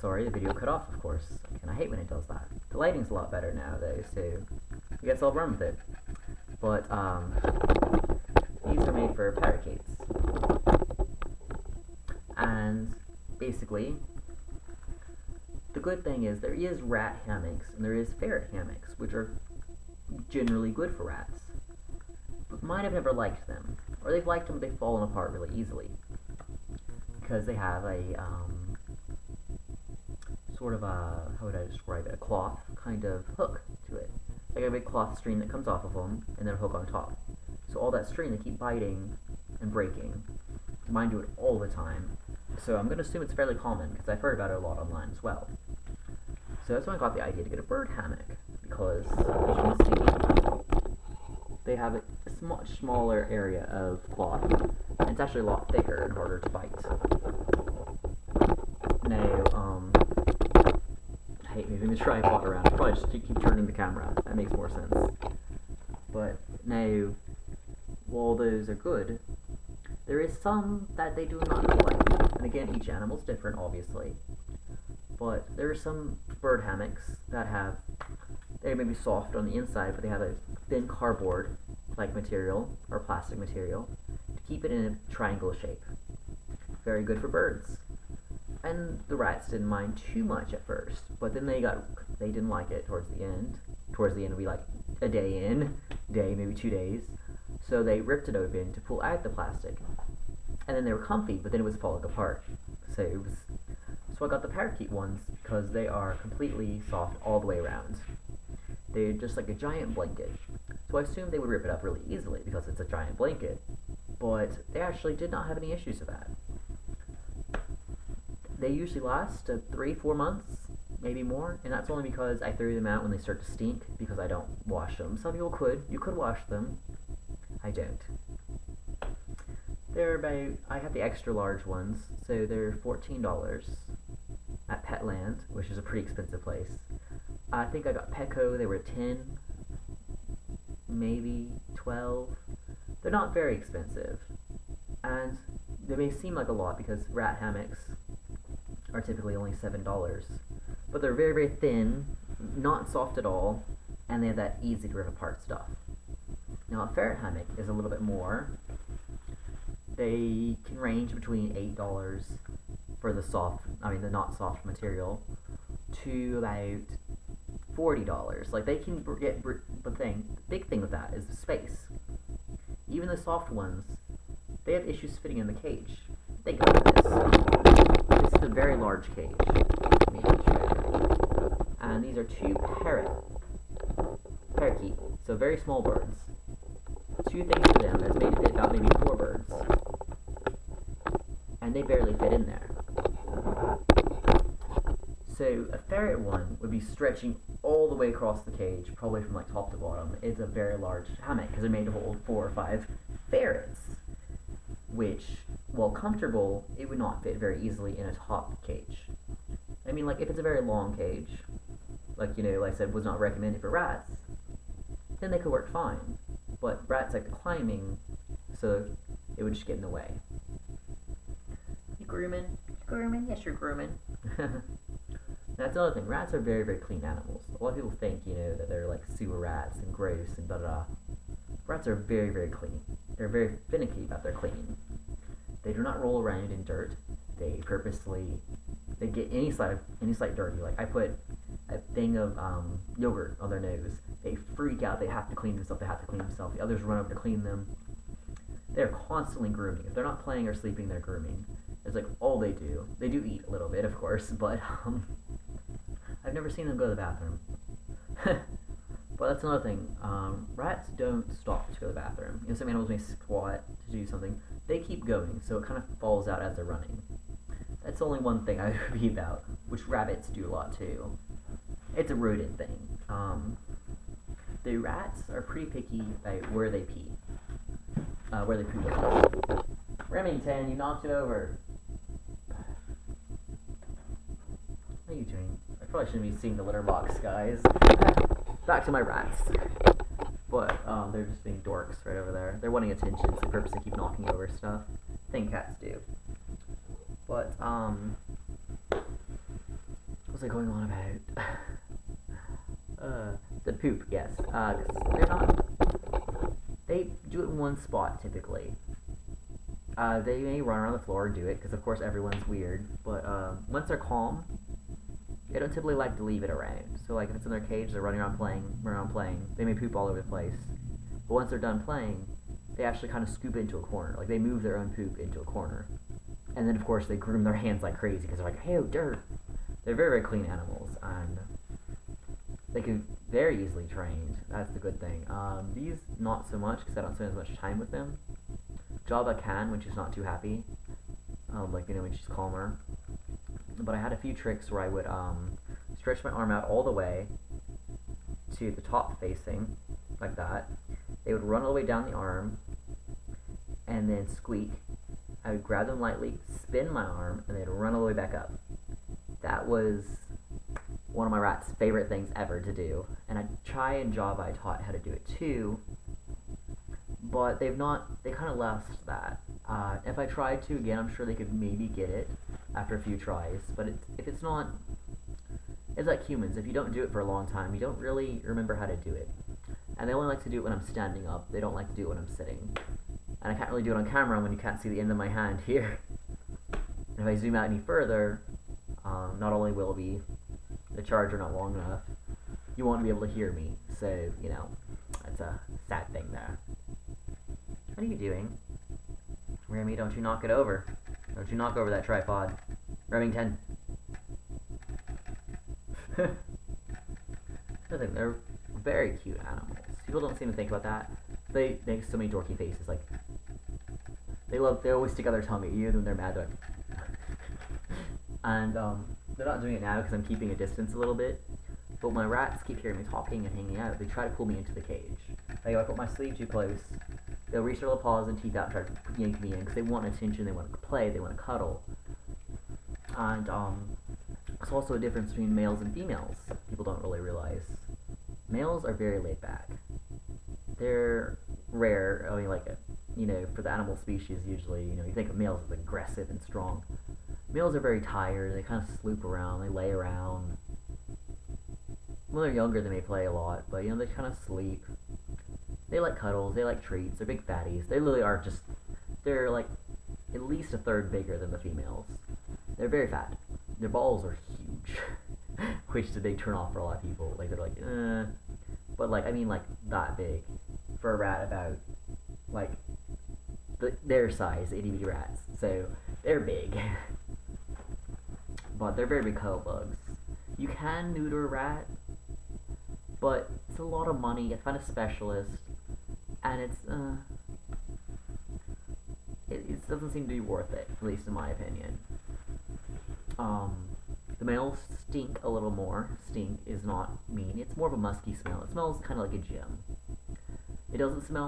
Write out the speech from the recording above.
sorry, the video cut off, of course, and I hate when it does that. The lighting's a lot better now, though, so I guess I'll run with it. But, these are made for parakeets. And, basically, the good thing is there is rat hammocks and there is ferret hammocks, which are generally good for rats. But mine have never liked them. Or they've liked them, but they've fallen apart really easily. Because they have a, sort of a, how would I describe it, a cloth kind of hook to it. Like a big cloth string that comes off of them, and then a hook on top. So all that string, they keep biting and breaking. Mine do it all the time. So I'm going to assume it's fairly common, because I've heard about it a lot online as well. So that's when I got the idea to get a bird hammock, because, as you can see, they have a much smaller area of cloth, and it's actually a lot thicker and harder to bite. Now, I hate moving the tripod around. I'll probably just keep turning the camera. That makes more sense. But now, while those are good, there is some that they do not like. And again, each animal's different, obviously. But there are some bird hammocks that have, they may be soft on the inside, but they have a thin cardboard-like material, or plastic material, to keep it in a triangle shape. Very good for birds. And the rats didn't mind too much at first, but then they didn't like it towards the end. Towards the end would be like a day in, maybe 2 days. So they ripped it open to pull out the plastic. And then they were comfy, but then it was falling apart. So I got the parakeet ones because they are completely soft all the way around. They're just like a giant blanket. So I assumed they would rip it up really easily because it's a giant blanket, but they actually did not have any issues with that. They usually last 3-4 months, maybe more, and that's only because I threw them out when they start to stink because I don't wash them. Some people could. You could wash them. I don't. They're about, I have the extra large ones, so they're $14 at Petland, which is a pretty expensive place. I think I got Petco, they were 10, maybe 12. They're not very expensive, and they may seem like a lot because rat hammocks are typically only $7, but they're very, very thin, not soft at all, and they have that easy to rip apart stuff. Now a ferret hammock is a little bit more. They can range between $8 for the not soft material to about $40. Like they can get, but the big thing with that is the space. Even the soft ones, they have issues fitting in the cage. Think about this. This is a very large cage. And these are two parakeet, so very small birds. 2 things to them that's made it fit about maybe 4 birds. And they barely fit in there. So a ferret one would be stretching all the way across the cage, probably from like top to bottom. It's a very large hammock because they're made to hold 4 or 5 ferrets, which, while comfortable, it would not fit very easily in a top cage. I mean, like if it's a very long cage, like like I said, was not recommended for rats, then they could work fine. But rats like the climbing, so it would just get in the way. You grooming? Grooming? Yes, you're grooming. That's another thing. Rats are very, very clean animals. A lot of people think, that they're like sewer rats and gross and da-da-da. Rats are very, very clean. They're very finicky about their cleaning. They do not roll around in dirt. They purposely, they get any slight dirty. Like I put a thing of yogurt on their nose. They freak out. They have to clean themselves. The others run over to clean them. They're constantly grooming. If they're not playing or sleeping, they're grooming. It's like all they do. They do eat a little bit, of course, but I've never seen them go to the bathroom. But that's another thing. Rats don't stop to go to the bathroom. Some animals may squat to do something. They keep going, so it kind of falls out as they're running. That's only one thing I would be about, which rabbits do a lot too. It's a rodent thing. The rats are pretty picky about where they pee. Where they poop. Remington, you knocked it over. What are you doing? I probably shouldn't be seeing the litter box, guys. Back to my rats. But, they're just being dorks right over there. They're wanting attention, so they purposely keep knocking over stuff. Thing cats do. But, was I going on about? The poop, yes. 'Cause they're not. They do it in one spot typically. They may run around the floor and do it because, of course, everyone's weird. But once they're calm, they don't typically like to leave it around. So, like, if it's in their cage, they're running around playing. They may poop all over the place. But once they're done playing, they actually kind of scoop into a corner. Like, they move their own poop into a corner. And then, of course, they groom their hands like crazy because they're like, hey, dirt. They're very, very clean animals, and they can be very easily trained. That's the good thing. These, not so much because I don't spend as much time with them. Java can when she's not too happy. Like, you know, when she's calmer. But I had a few tricks where I would stretch my arm out all the way to the top facing, like that. They would run all the way down the arm, and then squeak. I would grab them lightly, spin my arm, and they'd run all the way back up. That was one of my rat's favorite things ever to do. And I try in Java, I taught how to do it too, but they kind of lost that. If I tried to again, I'm sure they could maybe get it after a few tries, but if it's not, it's like humans. If you don't do it for a long time, you don't really remember how to do it. And they only like to do it when I'm standing up. They don't like to do it when I'm sitting. And I can't really do it on camera when you can't see the end of my hand here. And if I zoom out any further, not only will be the charger not long enough, you won't be able to hear me. So, you know, that's a sad thing there. What are you doing? Remy, don't you knock it over. Don't you knock over that tripod. Remington. They're very cute animals. People don't seem to think about that. They make so many dorky faces. Like, they always stick out their tongue at you when they're mad. They're like, and they're not doing it now because I'm keeping a distance a little bit. But my rats keep hearing me talking and hanging out. They try to pull me into the cage. Like, if I put my sleeve too close, they'll reach their little paws and teeth out and try to yank me in because they want attention, they want to play, they want to cuddle. And there's also a difference between males and females. People don't really realize. Males are very laid back. They're rare. I mean, like, you know, for the animal species, usually, you know, you think of males as aggressive and strong. Males are very tired. They kind of sloop around. They lay around. When they're younger, they may play a lot, but, you know, they kind of sleep. They like cuddles. They like treats. They're big fatties. They literally are just, they're like at least a third bigger than the females. They're very fat. Their balls are huge, which is a big turn off for a lot of people. Like, they're like, but, like, I mean, like, that big for a rat about, like, their size, itty bitty rats. So they're big, but they're very big cuddle bugs. You can neuter a rat, but it's a lot of money. You have to find a specialist, and it doesn't seem to be worth it, at least in my opinion. The males stink a little more. Stink is not mean. It's more of a musky smell. It smells kind of like a gym. It doesn't smell